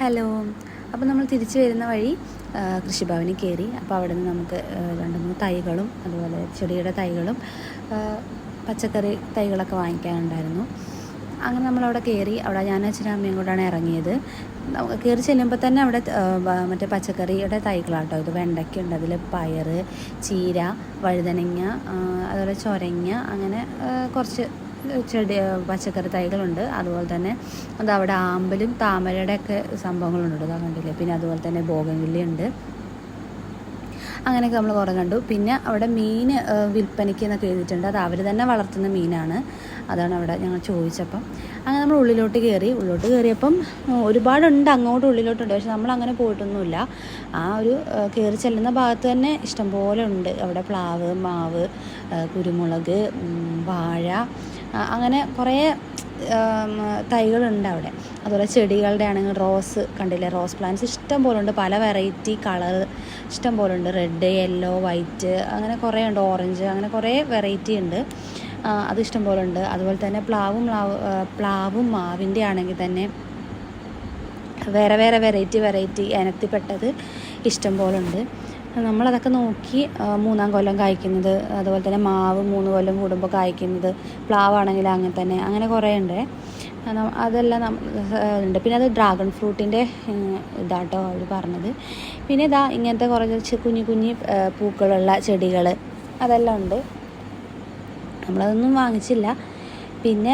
Hello. അപ്പോൾ നമ്മൾ തിരിച്ചു വരുന്ന വഴി കൃഷിഭവനിൽ കയറി. അപ്പോൾ അവിടെ നിന്ന് നമുക്ക് 2-3 തൈകളും അതുപോലെ ചെടിയുടെ തൈകളും പച്ചക്കറി തൈകളൊക്കെ വാങ്ങിക്കാനുണ്ടായിരുന്നു. അങ്ങനെ നമ്മളവിടെ കയറി. അവിടെ ഞാൻ അച്ഛനും അമ്മയും കൂടാണ് ഇറങ്ങിയത്. കയറി ചെല്ലുമ്പോൾ തന്നെ അവിടെ മറ്റേ പച്ചക്കറിയുടെ തൈകളാട്ടോ. ഇത് വെണ്ടയ്ക്കുണ്ട്, അതിൽ പയർ, ചീര, വഴുതനങ്ങ, അതുപോലെ ചൊരങ്ങ, അങ്ങനെ കുറച്ച് പച്ചക്കറി തൈകളുണ്ട്. അതുപോലെ തന്നെ അതവിടെ ആമ്പലും താമരയുടെ ഒക്കെ സംഭവങ്ങളുണ്ട്, അതാ കണ്ടില്ലേ. പിന്നെ അതുപോലെ തന്നെ ബോഗൻവില്ലയുണ്ട്. അങ്ങനെയൊക്കെ നമ്മൾ കുറേ കണ്ടു. പിന്നെ അവിടെ മീൻ വിൽപ്പനയ്ക്ക് എന്നൊക്കെ എഴുതിയിട്ടുണ്ട്. അത് അവർ തന്നെ വളർത്തുന്ന മീനാണ്. അതാണ് അവിടെ ഞങ്ങൾ ചോദിച്ചപ്പം. അങ്ങനെ നമ്മൾ ഉള്ളിലോട്ട് കയറിയപ്പം ഒരുപാടുണ്ട്, അങ്ങോട്ട് ഉള്ളിലോട്ടുണ്ട്. പക്ഷെ നമ്മൾ അങ്ങനെ പോയിട്ടൊന്നുമില്ല. ആ ഒരു കയറി ചെല്ലുന്ന ഭാഗത്ത് തന്നെ ഇഷ്ടംപോലെ ഉണ്ട്. അവിടെ പ്ലാവ്, മാവ്, കുരുമുളക്, വാഴ, അങ്ങനെ കുറേ തൈകളുണ്ട് അവിടെ. അതുപോലെ ചെടികളുടെ ആണെങ്കിൽ റോസ് കണ്ടില്ലേ, റോസ് പ്ലാന്റ്സ് ഇഷ്ടം പോലെ ഉണ്ട്. പല വെറൈറ്റി കളർ ഇഷ്ടം പോലെ ഉണ്ട്. റെഡ്, യെല്ലോ, വൈറ്റ്, അങ്ങനെ കുറേ ഉണ്ട്. ഓറഞ്ച്, അങ്ങനെ കുറേ വെറൈറ്റി ഉണ്ട്. അത് ഇഷ്ടം പോലെ ഉണ്ട്. അതുപോലെ തന്നെ പ്ലാവും മാവിൻ്റെ ആണെങ്കിൽ തന്നെ വേറെ വെറൈറ്റി ഇനത്തിൽപ്പെട്ടത് ഇഷ്ടം പോലെ ഉണ്ട്. നമ്മളതൊക്കെ നോക്കി. 3-ാം കൊല്ലം കായ്ക്കുന്നത്, അതുപോലെ തന്നെ മാവ് 3 കൊല്ലം കൂടുമ്പോൾ കായ്ക്കുന്നത്, പ്ലാവാണെങ്കിൽ അങ്ങനെ തന്നെ, അങ്ങനെ കുറേ ഉണ്ട്. അതെല്ലാം ഉണ്ട്. പിന്നെ അത് ഡ്രാഗൺ ഫ്രൂട്ടിൻ്റെ ഇതാട്ടോ അവർ പറഞ്ഞത്. പിന്നെ ഇതാ ഇങ്ങനത്തെ കുറച്ച് കുഞ്ഞു പൂക്കളുള്ള ചെടികൾ അതെല്ലാം ഉണ്ട്. നമ്മളതൊന്നും വാങ്ങിച്ചില്ല. പിന്നെ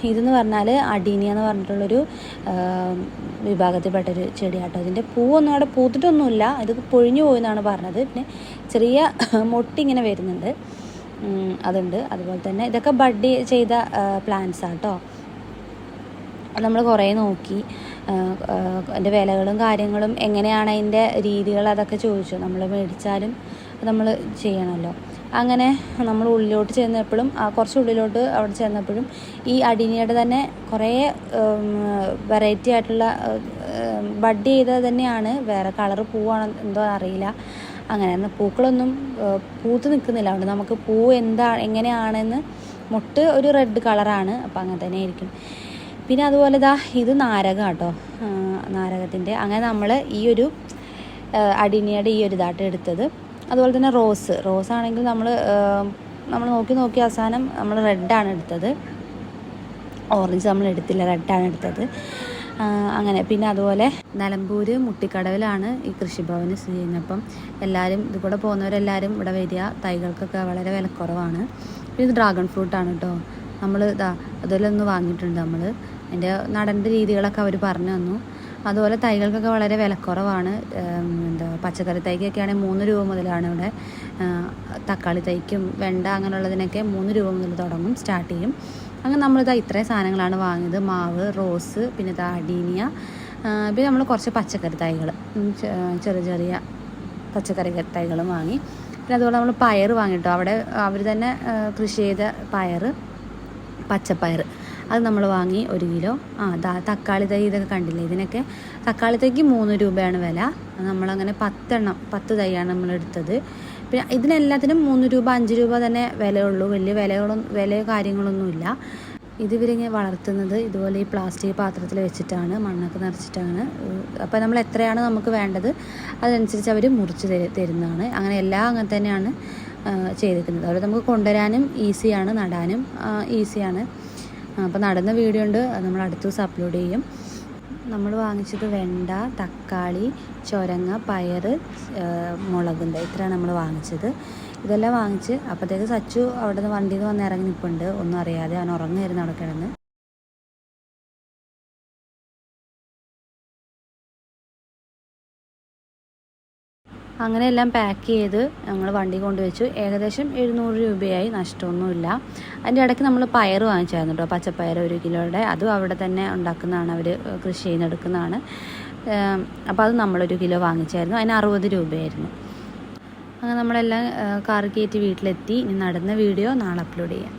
ഇതെന്ന് പറഞ്ഞാൽ അഡീനിയ എന്ന് പറഞ്ഞിട്ടുള്ളൊരു വിഭാഗത്തിൽപ്പെട്ടൊരു ചെടിയാട്ടോ. ഇതിൻ്റെ പൂവൊന്നും അവിടെ പൂത്തിട്ടൊന്നുമില്ല, ഇത് പൊഴിഞ്ഞു പോയെന്നാണ് പറഞ്ഞത്. പിന്നെ ചെറിയ മൊട്ടിങ്ങനെ വരുന്നുണ്ട്, അതുണ്ട്. അതുപോലെ തന്നെ ഇതൊക്കെ ബഡ് ചെയ്ത പ്ലാന്റ്സ് ആട്ടോ. നമ്മൾ കുറേ നോക്കി. അതിൻ്റെ വിലകളും കാര്യങ്ങളും എങ്ങനെയാണ് അതിൻ്റെ രീതികൾ അതൊക്കെ ചോദിച്ചു. നമ്മൾ മേടിച്ചാലും നമ്മൾ ചെയ്യണമല്ലോ. അങ്ങനെ നമ്മൾ ഉള്ളിലോട്ട് ചെന്നപ്പോഴും കുറച്ച് ഉള്ളിലോട്ട് അവിടെ ചെന്നപ്പോഴും ഈ അഡീനിയയുടെ തന്നെ കുറേ വെറൈറ്റി ആയിട്ടുള്ള ബഡ് ചെയ്തത് തന്നെയാണ്. വേറെ കളറ് പൂവാണ് എന്തോ അറിയില്ല. അങ്ങനെ പൂക്കളൊന്നും പൂത്ത് നിൽക്കുന്നില്ല. അതുകൊണ്ട് നമുക്ക് പൂ എങ്ങനെയാണെന്ന്, മൊട്ട് ഒരു റെഡ് കളറാണ്, അപ്പോൾ അങ്ങനെ തന്നെ ആയിരിക്കും. പിന്നെ അതുപോലെ ഇത് നാരകം കേട്ടോ, നാരകത്തിൻ്റെ. അങ്ങനെ നമ്മൾ ഈ ഒരു അഡീനിയയുടെ ഈ ഒരു ഇതായിട്ട് എടുത്തത്. അതുപോലെ തന്നെ റോസ് ആണെങ്കിൽ നമ്മൾ നോക്കി അവസാനം നമ്മൾ റെഡാണ് എടുത്തത്. ഓറഞ്ച് നമ്മൾ എടുത്തില്ല, റെഡാണ് എടുത്തത്. അങ്ങനെ. പിന്നെ അതുപോലെ നിലമ്പൂർ മുട്ടിക്കടവിലാണ് ഈ കൃഷിഭവന് സ്ഥിതി ചെയ്യുന്നത്. അപ്പം എല്ലാവരും ഇതുകൂടെ പോകുന്നവരെല്ലാവരും ഇവിടെ വരിക. തൈകൾക്കൊക്കെ വളരെ വിലക്കുറവാണ്. പിന്നെ ഇത് ഡ്രാഗൺ ഫ്രൂട്ടാണ് കേട്ടോ. നമ്മൾ അതിലൊന്ന് വാങ്ങിയിട്ടുണ്ട്. നമ്മൾ അതിൻ്റെ നടൻ്റെ രീതികളൊക്കെ അവർ പറഞ്ഞു തന്നു. അതുപോലെ തൈകൾക്കൊക്കെ വളരെ വിലക്കുറവാണ്. പച്ചക്കറി തൈക്കൊക്കെ ആണെങ്കിൽ 3 രൂപ മുതലാണ് ഇവിടെ. തക്കാളി തൈക്കും വെണ്ട അങ്ങനെയുള്ളതിനൊക്കെ 3 രൂപ മുതൽ തുടങ്ങും, സ്റ്റാർട്ട് ചെയ്യും. അങ്ങനെ നമ്മളിതാ ഇത്രയും സാധനങ്ങളാണ് വാങ്ങിയത്. മാവ്, റോസ്, പിന്നെ അഡീനിയ, പിന്നെ നമ്മൾ കുറച്ച് പച്ചക്കറി തൈകൾ, ചെറിയ പച്ചക്കറി തൈകളും വാങ്ങി. പിന്നെ അതുപോലെ നമ്മൾ പയർ വാങ്ങിട്ടോ. അവിടെ അവർ തന്നെ കൃഷി ചെയ്ത പച്ചപ്പയർ, അത് നമ്മൾ വാങ്ങി 1 കിലോ. തക്കാളി തൈ ഇതൊക്കെ കണ്ടില്ലേ, ഇതിനൊക്കെ തക്കാളി തൈക്ക് 3 രൂപയാണ് വില. നമ്മളങ്ങനെ 10 തൈയാണ് നമ്മളെടുത്തത്. പിന്നെ ഇതിനെല്ലാത്തിനും 3 രൂപ 5 രൂപ തന്നെ വിലയുള്ളൂ. വലിയ വിലയോ കാര്യങ്ങളൊന്നുമില്ല. ഇതിവരിങ്ങനെ വളർത്തുന്നത് ഇതുപോലെ ഈ പ്ലാസ്റ്റിക് പാത്രത്തിൽ വെച്ചിട്ടാണ്, മണ്ണൊക്കെ നിറച്ചിട്ടാണ്. അപ്പോൾ നമ്മൾ എത്രയാണ് നമുക്ക് വേണ്ടത് അതനുസരിച്ച് അവർ മുറിച്ച് തരുന്നതാണ്. അങ്ങനെ അങ്ങനെ തന്നെയാണ് ചെയ്തിരിക്കുന്നത്. അതുപോലെ നമുക്ക് കൊണ്ടുവരാനും ഈസിയാണ്, നടാനും ഈസിയാണ്. അപ്പോൾ നടുന്ന വീഡിയോ ഉണ്ട്, അത് നമ്മൾ അടുത്ത ദിവസം അപ്ലോഡ് ചെയ്യും. നമ്മൾ വാങ്ങിച്ചത് വെണ്ട, തക്കാളി, ചൊരങ്ങ, പയർ, മുളകുണ്ട്, ഇത്രയാണ് നമ്മൾ വാങ്ങിച്ചത്. ഇതെല്ലാം വാങ്ങിച്ച് അപ്പോഴത്തേക്ക് സച്ചു അവിടെ നിന്ന് വണ്ടിയിൽ നിന്ന് വന്ന് ഇറങ്ങി നിൽപ്പുണ്ട്, ഒന്നും അറിയാതെ. അവൻ ഉറങ്ങുമായിരുന്നു അവിടെ കിടന്ന്. അങ്ങനെ എല്ലാം പാക്ക് ചെയ്ത് ഞങ്ങൾ വണ്ടി കൊണ്ടുവച്ചു. ഏകദേശം 700 രൂപയായി, നഷ്ടമൊന്നുമില്ല. അതിൻ്റെ ഇടയ്ക്ക് നമ്മൾ പയർ വാങ്ങിച്ചായിരുന്നു കേട്ടോ, പച്ചപ്പയർ 1 കിലോയുടെ. അതും അവിടെ തന്നെ ഉണ്ടാക്കുന്നതാണ്, അവർ കൃഷി ചെയ്തെടുക്കുന്നതാണ്. അപ്പോൾ അത് നമ്മൾ 1 കിലോ വാങ്ങിച്ചായിരുന്നു. അതിന് 60 രൂപയായിരുന്നു. അങ്ങനെ നമ്മളെല്ലാം കാർ കയറ്റി വീട്ടിലെത്തി. ഇനി നടന്ന വീഡിയോ നാളെ അപ്ലോഡ് ചെയ്യാം.